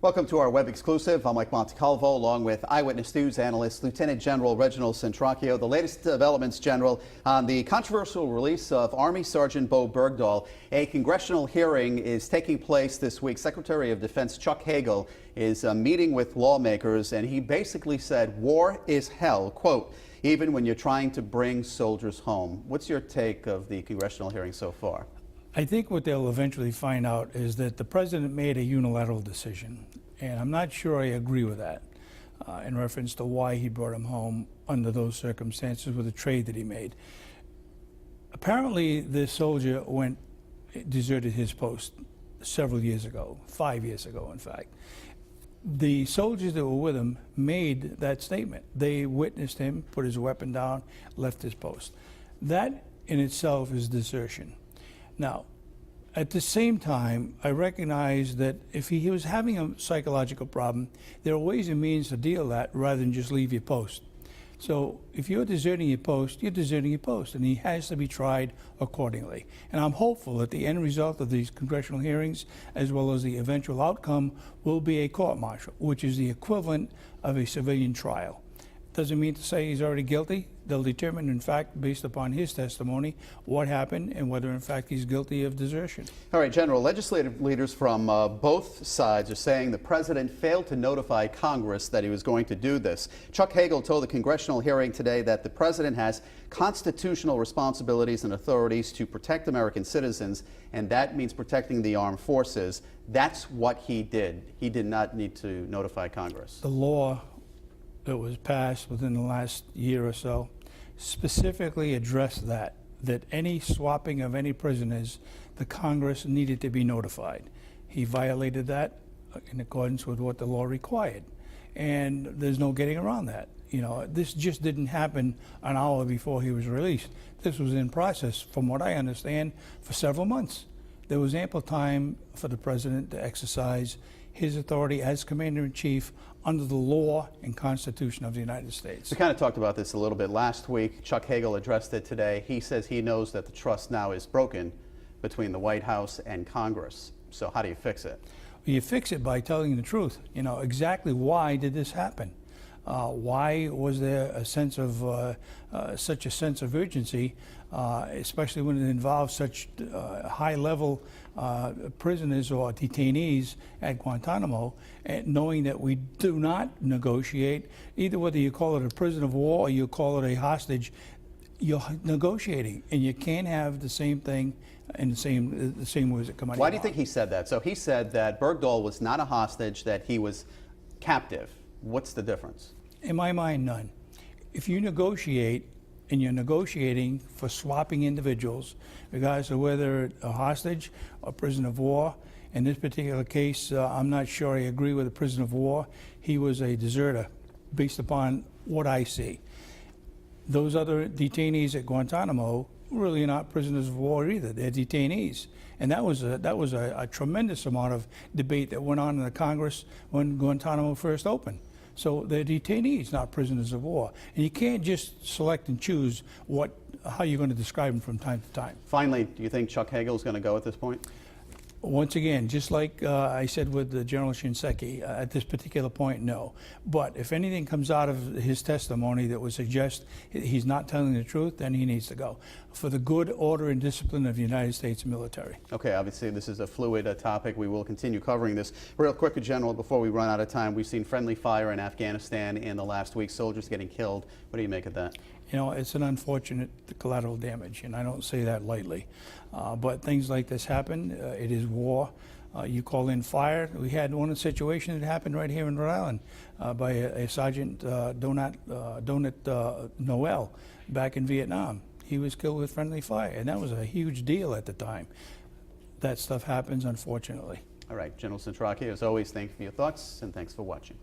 Welcome to our web exclusive. I'm Mike Montecalvo, along with Eyewitness News analyst Lieutenant General Reginald Centracchio. The latest developments, General, on the controversial release of Army Sergeant Bo Bergdahl. A congressional hearing is taking place this week. Secretary of Defense Chuck Hagel is meeting with lawmakers, and he basically said war is hell, quote, even when you're trying to bring soldiers home. What's your take of the congressional hearing so far? I think what they'll eventually find out is that the president made a unilateral decision, and I'm not sure I agree with that in reference to why he brought him home under those circumstances with the trade that he made. Apparently, this soldier deserted his post several years ago, 5 years ago, in fact. The soldiers that were with him made that statement. They witnessed him put his weapon down, left his post. That in itself is desertion. Now, at the same time, I recognize that if he was having a psychological problem, there are ways and means to deal with that rather than just leave your post. So if you're deserting your post, you're deserting your post, and he has to be tried accordingly. And I'm hopeful that the end result of these congressional hearings, as well as the eventual outcome, will be a court-martial, which is the equivalent of a civilian trial. Doesn't mean to say he's already guilty. They'll determine, in fact, based upon his testimony, what happened and whether, in fact, he's guilty of desertion. All right, General, legislative leaders from both sides are saying the president failed to notify Congress that he was going to do this. Chuck Hagel told the congressional hearing today that the president has constitutional responsibilities and authorities to protect American citizens, and that means protecting the armed forces. That's what he did. He did not need to notify Congress. The law that was passed within the last year or so specifically addressed that any swapping of any prisoners, the Congress needed to be notified. He violated that in accordance with what the law required. And there's no getting around that. You know, this just didn't happen an hour before he was released. This was in process, from what I understand, for several months. There was ample time for the president to exercise his authority as Commander-in-Chief under the law and Constitution of the United States. We kind of talked about this a little bit last week. Chuck Hagel addressed it today. He says he knows that the trust now is broken between the White House and Congress. So how do you fix it? You fix it by telling the truth. You know, exactly why did this happen? Why was there a sense of such a sense of urgency, especially when it involves such high-level prisoners or detainees at Guantanamo, and knowing that we do not negotiate, either whether you call it a prisoner of war or you call it a hostage, you're negotiating, and you can't have the same thing in the same words that come out of your mouth. Why do you think he said that? So he said that Bergdahl was not a hostage, that he was captive. What's the difference? In my mind, none. If you negotiate, and you're negotiating for swapping individuals, regardless of whether a hostage or prisoner of war, in this particular case, I'm not sure I agree with a prisoner of war. He was a deserter, based upon what I see. Those other detainees at Guantanamo really are not prisoners of war either. They're detainees. And that was a tremendous amount of debate that went on in the Congress when Guantanamo first opened. So they're detainees, not prisoners of war. And you can't just select and choose how you're going to describe them from time to time. Finally, do you think Chuck Hagel is going to go at this point? Once again, just like I said with General Centracchio, at this particular point, no. But if anything comes out of his testimony that would suggest he's not telling the truth, then he needs to go, for the good order and discipline of the United States military. Okay, obviously this is a fluid topic. We will continue covering this. Real quick, General, before we run out of time, we've seen friendly fire in Afghanistan in the last week, soldiers getting killed. What do you make of that? You know, it's an unfortunate collateral damage, and I don't say that lightly. But things like this happen. It is war. You call in fire. We had one situation that happened right here in Rhode Island by a Sergeant Donat Noel back in Vietnam. He was killed with friendly fire, and that was a huge deal at the time. That stuff happens, unfortunately. All right, General Centracchio, as always, thank you for your thoughts, and thanks for watching.